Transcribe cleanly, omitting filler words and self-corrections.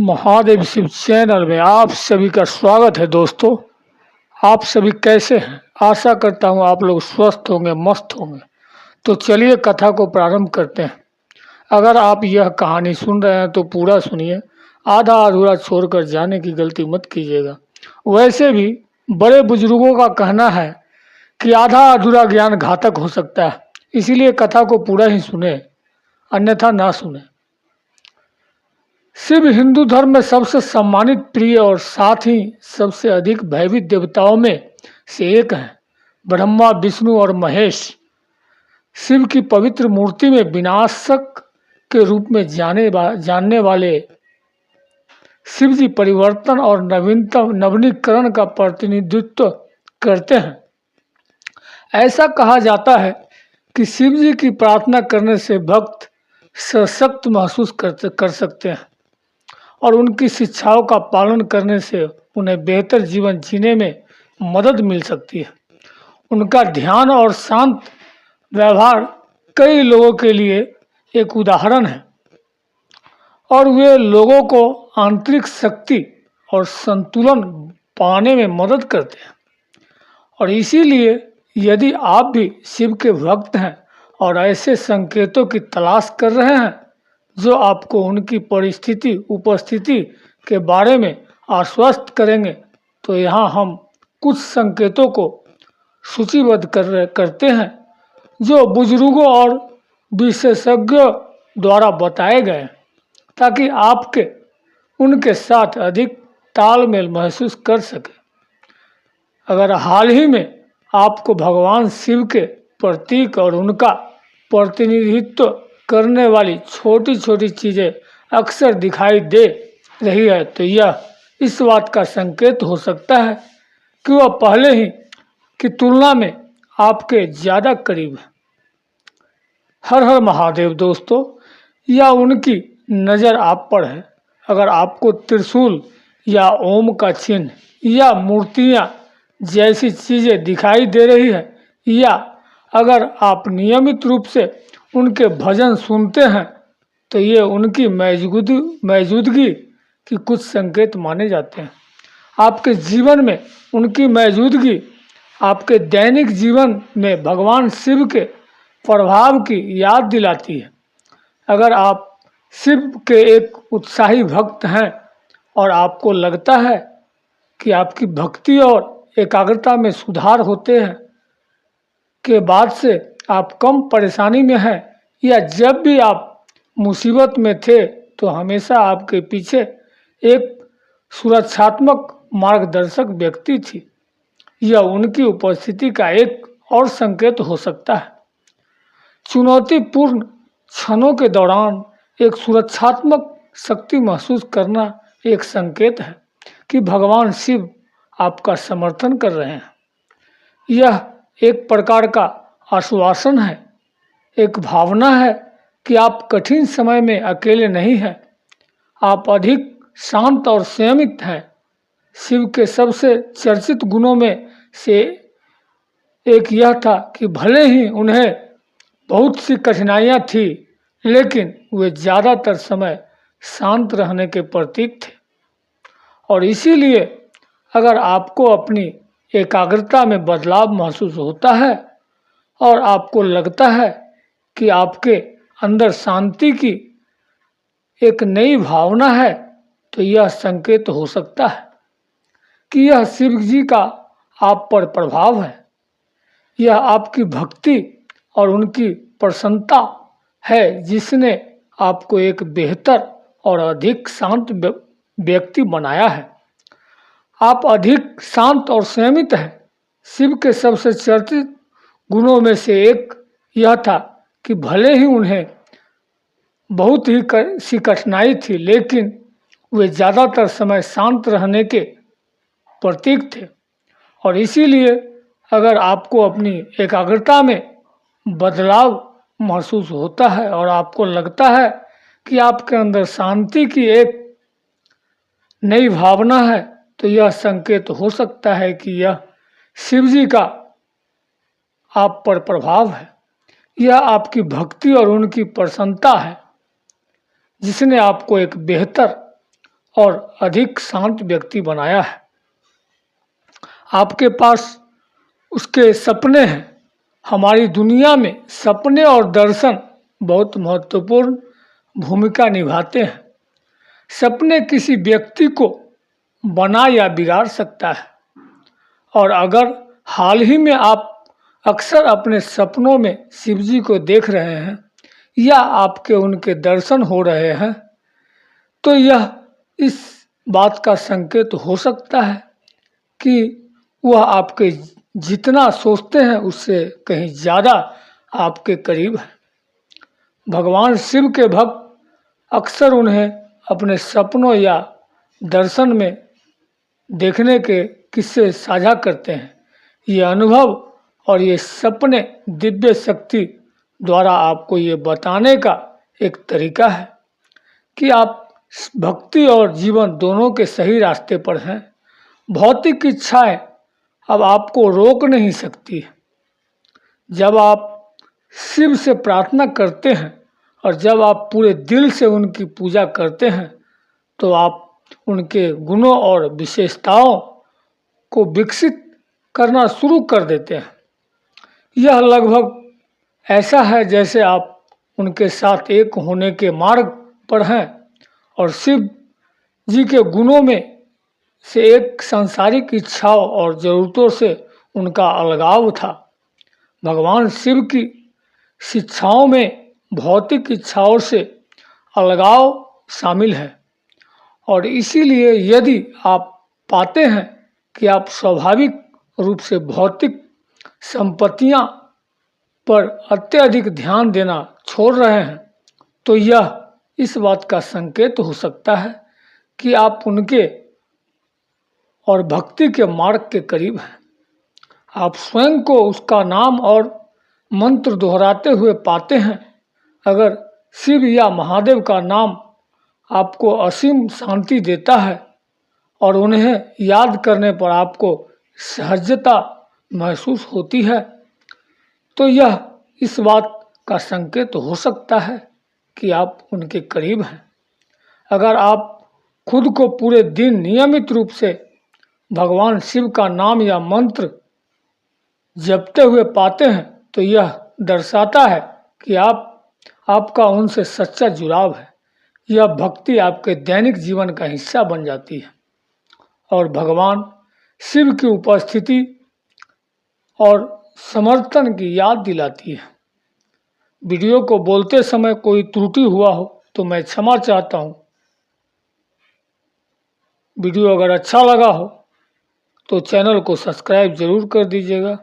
Mahadev Shiv channel में आप सभी का स्वागत है। दोस्तों, आप सभी कैसे हैं? आशा करता हूं आप लोग स्वस्थ होंगे, मस्त होंगे। तो चलिए कथा को प्रारंभ करते हैं। अगर आप यह कहानी सुन रहे हैं तो पूरा सुनिए, आधा अधूरा छोड़कर जाने की गलती मत कीजिएगा। वैसे भी बड़े बुजुर्गों का कहना है कि आधा अधूरा ज्ञान घातक हो सकता है, इसीलिए कथा को पूरा ही सुने, अन्यथा ना सुने। शिव हिंदू धर्म में सबसे सम्मानित, प्रिय और साथ ही सबसे अधिक भयभीत देवताओं में से एक हैं। ब्रह्मा, विष्णु और महेश शिव की पवित्र मूर्ति में विनाशक के रूप में जानने वाले शिव जी परिवर्तन और नवीनीकरण का प्रतिनिधित्व करते हैं। ऐसा कहा जाता है कि शिव जी की प्रार्थना करने से भक्त सशक्त महसूस कर सकते हैं और उनकी शिक्षाओं का पालन करने से उन्हें बेहतर जीवन जीने में मदद मिल सकती है। उनका ध्यान और शांत व्यवहार कई लोगों के लिए एक उदाहरण है और वे लोगों को आंतरिक शक्ति और संतुलन पाने में मदद करते हैं। और इसीलिए यदि आप भी शिव के भक्त हैं और ऐसे संकेतों की तलाश कर रहे हैं जो आपको उनकी उपस्थिति के बारे में आश्वस्त करेंगे, तो यहाँ हम कुछ संकेतों को सूचीबद्ध करते हैं जो बुजुर्गों और विशेषज्ञों द्वारा बताए गए, ताकि आपके उनके साथ अधिक तालमेल महसूस कर सके। अगर हाल ही में आपको भगवान शिव के प्रतीक और उनका प्रतिनिधित्व करने वाली छोटी छोटी चीज़ें अक्सर दिखाई दे रही है, तो यह इस बात का संकेत हो सकता है कि वह पहले ही की तुलना में आपके ज़्यादा करीब है। हर हर महादेव। दोस्तों, यह उनकी नज़र आप पर है। अगर आपको त्रिशूल या ओम का चिन्ह या मूर्तियाँ जैसी चीज़ें दिखाई दे रही है, या अगर आप नियमित रूप से उनके भजन सुनते हैं, तो ये उनकी मौजूदगी की कुछ संकेत माने जाते हैं। आपके जीवन में उनकी मौजूदगी आपके दैनिक जीवन में भगवान शिव के प्रभाव की याद दिलाती है। अगर आप शिव के एक उत्साही भक्त हैं और आपको लगता है कि आपकी भक्ति और एकाग्रता में सुधार होते हैं के बाद से आप कम परेशानी में हैं, या जब भी आप मुसीबत में थे तो हमेशा आपके पीछे एक सुरक्षात्मक मार्गदर्शक व्यक्ति थी, यह उनकी उपस्थिति का एक और संकेत हो सकता है। चुनौतीपूर्ण क्षणों के दौरान एक सुरक्षात्मक शक्ति महसूस करना एक संकेत है कि भगवान शिव आपका समर्थन कर रहे हैं। यह एक प्रकार का आश्वासन है, एक भावना है कि आप कठिन समय में अकेले नहीं हैं। आप अधिक शांत और संयमित हैं। शिव के सबसे चर्चित गुणों में से एक यह था कि भले ही उन्हें बहुत सी कठिनाइयाँ थी, लेकिन वे ज़्यादातर समय शांत रहने के प्रतीक थे। और इसीलिए अगर आपको अपनी एकाग्रता में बदलाव महसूस होता है और आपको लगता है कि आपके अंदर शांति की एक नई भावना है, तो यह संकेत हो सकता है कि यह शिव जी का आप पर प्रभाव है। यह आपकी भक्ति और उनकी प्रसन्नता है जिसने आपको एक बेहतर और अधिक शांत व्यक्ति बनाया है। आप अधिक शांत और संयमित हैं। शिव के सबसे चर्चित गुणों में से एक यह था कि भले ही उन्हें बहुत ही सी कठिनाई थी, लेकिन वे ज़्यादातर समय शांत रहने के प्रतीक थे। और इसीलिए अगर आपको अपनी एकाग्रता में बदलाव महसूस होता है और आपको लगता है कि आपके अंदर शांति की एक नई भावना है, तो यह संकेत हो सकता है कि यह शिव जी का आप पर प्रभाव है। यह आपकी भक्ति और उनकी प्रसन्नता है जिसने आपको एक बेहतर और अधिक शांत व्यक्ति बनाया है। आपके पास उसके सपने हैं। हमारी दुनिया में सपने और दर्शन बहुत महत्वपूर्ण भूमिका निभाते हैं। सपने किसी व्यक्ति को बना या बिगाड़ सकता है, और अगर हाल ही में आप अक्सर अपने सपनों में शिवजी को देख रहे हैं या आपके उनके दर्शन हो रहे हैं, तो यह इस बात का संकेत हो सकता है कि वह आपके जितना सोचते हैं उससे कहीं ज़्यादा आपके करीब है। भगवान शिव के भक्त अक्सर उन्हें अपने सपनों या दर्शन में देखने के किस्से साझा करते हैं। ये अनुभव और ये सपने दिव्य शक्ति द्वारा आपको ये बताने का एक तरीका है कि आप भक्ति और जीवन दोनों के सही रास्ते पर हैं। भौतिक इच्छाएं अब आपको रोक नहीं सकती। जब आप शिव से प्रार्थना करते हैं और जब आप पूरे दिल से उनकी पूजा करते हैं, तो आप उनके गुणों और विशेषताओं को विकसित करना शुरू कर देते हैं। यह लगभग ऐसा है जैसे आप उनके साथ एक होने के मार्ग पर हैं और शिव जी के गुणों में से एक सांसारिक इच्छाओं और ज़रूरतों से उनका अलगाव था। भगवान शिव की शिक्षाओं में भौतिक इच्छाओं से अलगाव शामिल है, और इसीलिए यदि आप पाते हैं कि आप स्वाभाविक रूप से भौतिक संपत्तियां पर अत्यधिक ध्यान देना छोड़ रहे हैं, तो यह इस बात का संकेत हो सकता है कि आप उनके और भक्ति के मार्ग के करीब हैं। आप स्वयं को उसका नाम और मंत्र दोहराते हुए पाते हैं। अगर शिव या महादेव का नाम आपको असीम शांति देता है और उन्हें याद करने पर आपको सहजता महसूस होती है, तो यह इस बात का संकेत हो सकता है कि आप उनके करीब हैं। अगर आप खुद को पूरे दिन नियमित रूप से भगवान शिव का नाम या मंत्र जपते हुए पाते हैं, तो यह दर्शाता है कि आपका उनसे सच्चा जुड़ाव है। यह भक्ति आपके दैनिक जीवन का हिस्सा बन जाती है और भगवान शिव की उपस्थिति और समर्थन की याद दिलाती है। वीडियो को बोलते समय कोई त्रुटि हुआ हो तो मैं क्षमा चाहता हूँ। वीडियो अगर अच्छा लगा हो तो चैनल को सब्सक्राइब जरूर कर दीजिएगा।